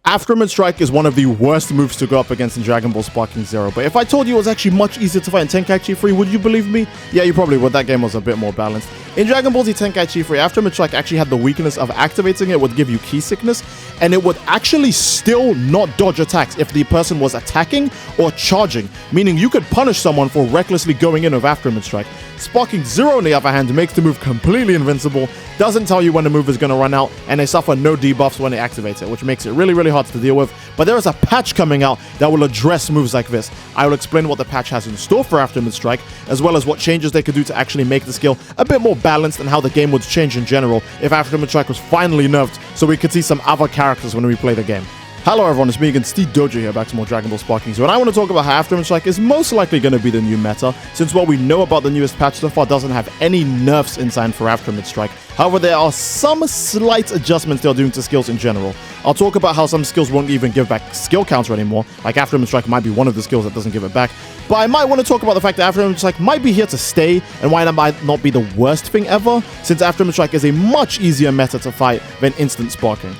Afterimage Strike is one of the worst moves to go up against in Dragon Ball Sparking Zero, but if I told you it was actually much easier to fight in Tenkaichi 3, would you believe me? Yeah, you probably would. That game was a bit more balanced. In Dragon Ball Z Tenkaichi 3, Afterimage Strike actually had the weakness of activating it would give you ki sickness, and it would actually still not dodge attacks if the person was attacking or charging, meaning you could punish someone for recklessly going in with Afterimage Strike. Sparking Zero, on the other hand, makes the move completely invincible, doesn't tell you when the move is going to run out, and they suffer no debuffs when they activate it, which makes it really, really hard to deal with. But there is a patch coming out that will address moves like this. I will explain what the patch has in store for Afterimage Strike, as well as what changes they could do to actually make the skill a bit more balanced and how the game would change in general if Afterimage Strike was finally nerfed so we could see some other characters when we play the game. Hello everyone, it's me again, Steve Dojo here, back to more Dragon Ball Sparking Zero, and I want to talk about how Afterimage Strike is most likely going to be the new meta, since what we know about the newest patch so far doesn't have any nerfs inside for Afterimage Strike. However, there are some slight adjustments they're doing to skills in general. I'll talk about how some skills won't even give back skill counter anymore, like Afterimage Strike might be one of the skills that doesn't give it back, but I might want to talk about the fact that Afterimage Strike might be here to stay, and why that might not be the worst thing ever, since Afterimage Strike is a much easier meta to fight than instant sparking.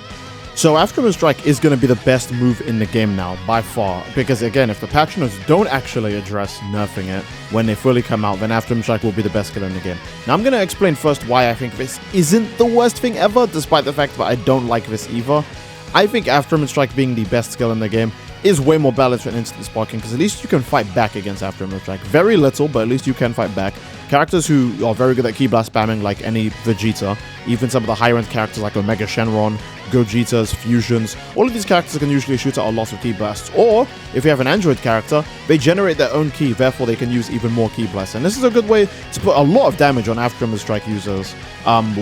So Afterimage Strike is going to be the best move in the game now, by far, because again, if the patch notes don't actually address nerfing it when they fully come out, then Afterimage Strike will be the best skill in the game. Now I'm going to explain first why I think this isn't the worst thing ever, despite the fact that I don't like this either. I think Afterimage Strike being the best skill in the game is way more balanced than instant sparking, because at least you can fight back against Afterimage Strike. Very little, but at least you can fight back. Characters who are very good at Ki Blast spamming, like any Vegeta, even some of the higher end characters like Omega Shenron, Gojitas, Fusions, all of these characters can usually shoot out a lot of Ki Blasts. Or, if you have an Android character, they generate their own Ki, therefore they can use even more Ki Blasts. And this is a good way to put a lot of damage on Afterimage Strike users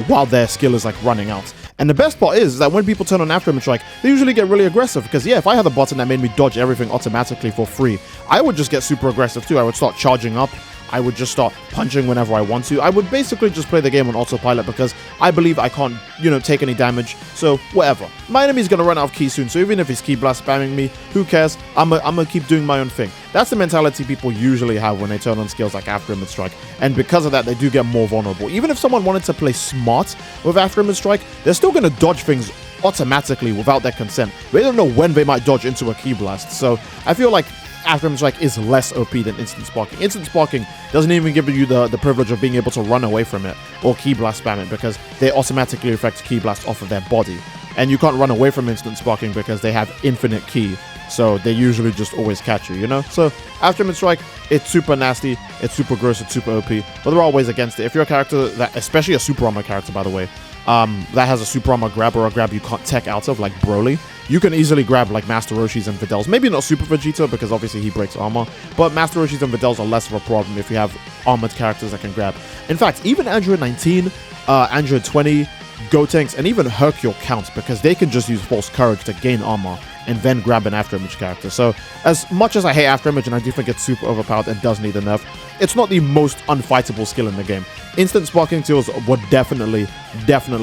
while their skill is like running out. And the best part is that when people turn on Afterimage Strike, they usually get really aggressive, because yeah, if I had a button that made me dodge everything automatically for free, I would just get super aggressive too. I would start charging up. I would just start punching whenever I want to. I would basically just play the game on autopilot because I believe I can't, take any damage. So, whatever. My enemy's gonna run out of ki soon, so even if he's Ki Blast spamming me, who cares? I'm gonna keep doing my own thing. That's the mentality people usually have when they turn on skills like Afterimage Strike, and because of that, they do get more vulnerable. Even if someone wanted to play smart with Afterimage Strike, they're still gonna dodge things automatically without their consent. They don't know when they might dodge into a Ki Blast, so I feel like Afterimage Strike is less OP than instant sparking. Instant sparking doesn't even give you the privilege of being able to run away from it or Ki Blast spam it, because they automatically affect Ki Blast off of their body. And you can't run away from instant sparking because they have infinite Ki, so they usually just always catch you, So Afterimage Strike, it's super nasty, it's super gross, it's super OP, but there are ways against it. If you're a character that, especially a super armor character by the way, that has a super armor grab or a grab you can't tech out of, like Broly, you can easily grab like Master Roshi's and Videls. Maybe not Super Vegeta because obviously he breaks armor, but Master Roshi's and Videls are less of a problem if you have armored characters that can grab. In fact, even Android 19, Android 20, Gotenks, and even Hercule counts because they can just use False Courage to gain armor and then grab an Afterimage character. So as much as I hate Afterimage and I do think it's super overpowered and does need a nerf, it's not the most unfightable skill in the game. Instant sparking skills were definitely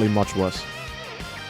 much worse.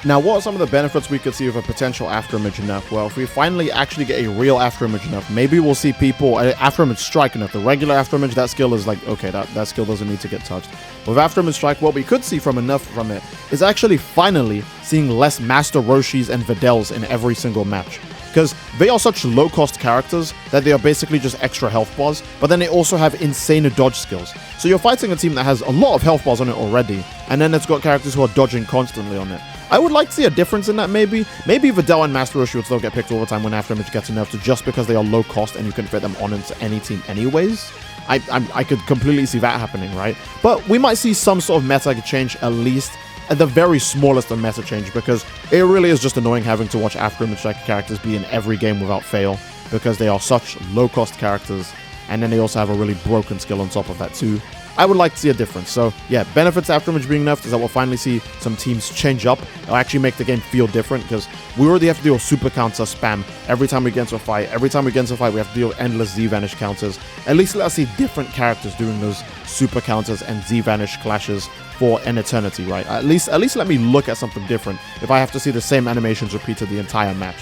Now, what are some of the benefits we could see of a potential Afterimage nerf? Well, if we finally actually get a real Afterimage nerf, maybe we'll see people, Afterimage Strike nerf. The regular Afterimage, that skill is like, okay, that skill doesn't need to get touched. With Afterimage Strike, what we could see from a nerf from it is actually finally seeing less Master Roshis and Videls in every single match. Because they are such low-cost characters that they are basically just extra health bars, but then they also have insane dodge skills. So you're fighting a team that has a lot of health bars on it already, and then it's got characters who are dodging constantly on it. I would like to see a difference in that maybe. Maybe Videl and Master Roshi would still get picked all the time when Afterimage gets nerfed just because they are low cost and you can fit them on into any team anyways. I could completely see that happening, right? But we might see some sort of meta change, at least at the very smallest of meta change, because it really is just annoying having to watch Afterimage Strike characters be in every game without fail, because they are such low-cost characters, and then they also have a really broken skill on top of that too. I would like to see a difference. So yeah, benefits to Afterimage being nerfed is that we'll finally see some teams change up. It'll actually make the game feel different, because we already have to deal with super counter spam every time we get into a fight. Every time we get into a fight, we have to deal with endless Z-Vanish counters. At least let us see different characters doing those super counters and Z-Vanish clashes for an eternity, right? At least let me look at something different if I have to see the same animations repeated the entire match.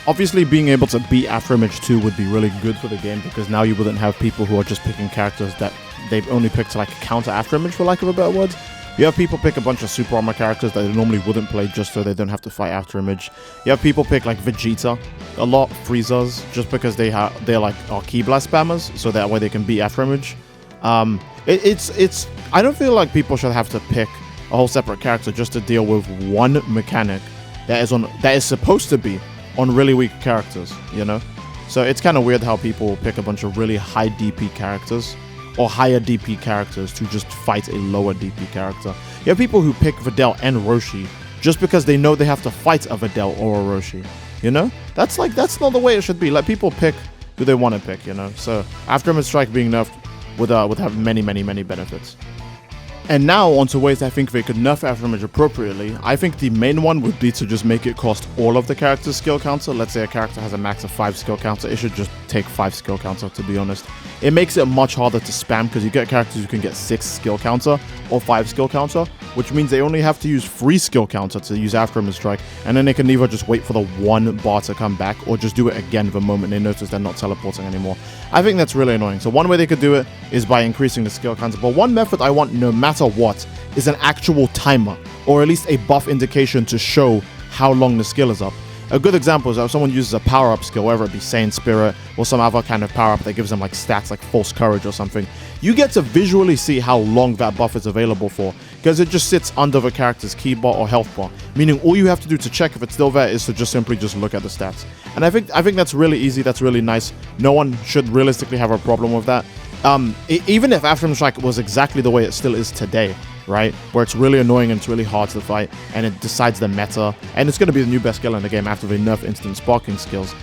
Obviously, being able to beat Afterimage 2 would be really good for the game, because now you wouldn't have people who are just picking characters that they've only picked to like counter Afterimage, for lack of a better word. You have people pick a bunch of super armor characters that they normally wouldn't play just so they don't have to fight Afterimage. You have people pick like Vegeta, a lot Freezers, just because they're like Ki Blast spammers, so that way they can beat Afterimage. I don't feel like people should have to pick a whole separate character just to deal with one mechanic that is supposed to be on really weak characters, you know? So it's kind of weird how people pick a bunch of really high DP characters or higher DP characters to just fight a lower DP character. You have people who pick Videl and Roshi just because they know they have to fight a Videl or a Roshi, you know? That's not the way it should be. Let people pick who they want to pick, you know? So Afterimage Strike being nerfed would have many benefits. And now onto ways I think they could nerf Afterimage appropriately. I think the main one would be to just make it cost all of the character's skill counter. Let's say a character has a max of 5 skill counter, it should just take 5 skill counter, to be honest. It makes it much harder to spam because you get characters who can get 6 skill counter or 5 skill counter, which means they only have to use 3 skill counter to use Afterimage Strike, and then they can either just wait for the 1 bar to come back or just do it again the moment they notice they're not teleporting anymore. I think that's really annoying. So one way they could do it is by increasing the skill counter, but one method I want no matter what is an actual timer, or at least a buff indication to show how long the skill is up. A good example is if someone uses a power-up skill, whether it be Saiyan Spirit or some other kind of power-up that gives them like stats like False Courage or something, you get to visually see how long that buff is available for, because it just sits under the character's key bar or health bar, meaning all you have to do to check if it's still there is to just simply look at the stats. And I think that's really easy, that's really nice. No one should realistically have a problem with that. Even if Afterimage Strike was exactly the way it still is today, right, where it's really annoying and it's really hard to fight and it decides the meta and it's going to be the new best skill in the game after they nerf instant sparking skills,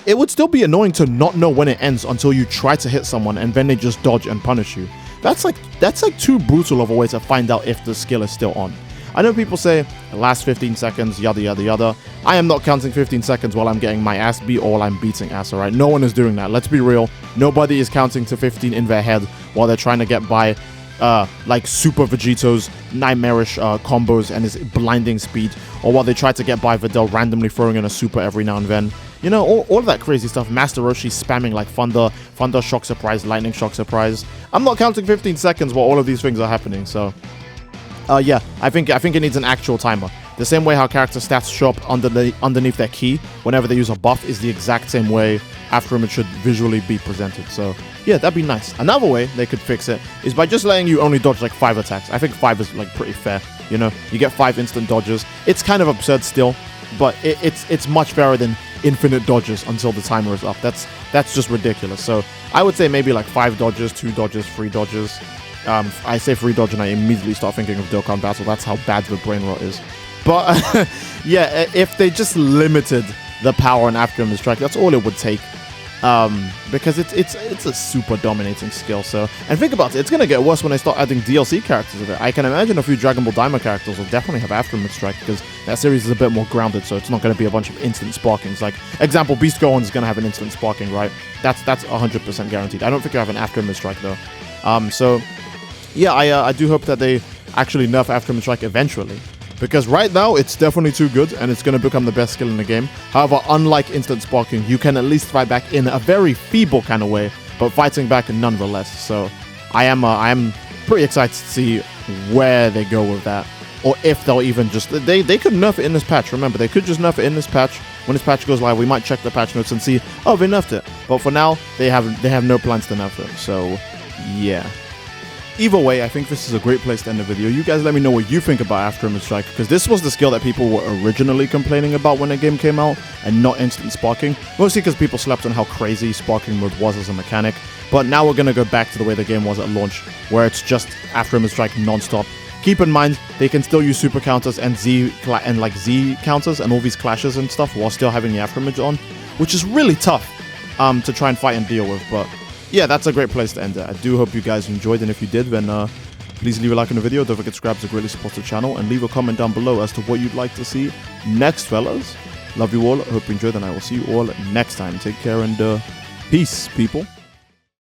it would still be annoying to not know when it ends until you try to hit someone and then they just dodge and punish you. That's like too brutal of a way to find out if the skill is still on. I know people say the last 15 seconds, yada yada yada. I am not counting 15 seconds while I'm getting my ass beat or while I'm beating ass, alright? No one is doing that. Let's be real. Nobody is counting to 15 in their head while they're trying to get by like Super Vegeto's nightmarish combos and his blinding speed, or while they try to get by Videl randomly throwing in a super every now and then. You know, all of that crazy stuff. Master Roshi spamming like Thunder Shock Surprise, Lightning Shock Surprise. I'm not counting 15 seconds while all of these things are happening, so... yeah, I think it needs an actual timer. The same way how character stats show up underneath their key whenever they use a buff is the exact same way Afterimage should visually be presented. So yeah, that'd be nice. Another way they could fix it is by just letting you only dodge like 5 attacks. I think 5 is like pretty fair. You know, you get 5 instant dodges. It's kind of absurd still, but it's much fairer than infinite dodges until the timer is up. That's just ridiculous. So I would say maybe like 5 dodges, 2 dodges, 3 dodges. I say 3 dodge and I immediately start thinking of Dokkan Battle. That's how bad the brain rot is. But yeah, if they just limited the power on Afterimage Strike, that's all it would take. Because it's a super dominating skill. So, and think about it, it's gonna get worse when they start adding DLC characters of it. I can imagine a few Dragon Ball Daima characters will definitely have Afterimage Strike because that series is a bit more grounded, so it's not gonna be a bunch of instant sparkings. Like, example, Beast Gohan is gonna have an instant sparking, right? That's 100% guaranteed. I don't think you have an Afterimage Strike though. So yeah, I do hope that they actually nerf Afterimage Strike eventually, because right now it's definitely too good and it's going to become the best skill in the game. However, unlike instant sparking, you can at least fight back in a very feeble kind of way, but fighting back nonetheless. So I am pretty excited to see where they go with that, or if they'll even just they could nerf it in this patch. Remember, they could just nerf it in this patch. When this patch goes live, we might check the patch notes and see, oh, they nerfed it. But for now, they have no plans to nerf it. So yeah. Either way, I think this is a great place to end the video. You guys let me know what you think about Afterimage Strike, because this was the skill that people were originally complaining about when the game came out, and not instant sparking. Mostly because people slept on how crazy sparking mode was as a mechanic. But now we're going to go back to the way the game was at launch, where it's just Afterimage Strike non-stop. Keep in mind, they can still use super counters and Z counters and all these clashes and stuff while still having the Afterimage on, which is really tough to try and fight and deal with, but yeah, that's a great place to end it. I do hope you guys enjoyed, and if you did, then please leave a like on the video, don't forget to subscribe to greatly support the channel, and leave a comment down below as to what you'd like to see next, fellas. Love you all, hope you enjoyed, and I will see you all next time. Take care, and peace, people.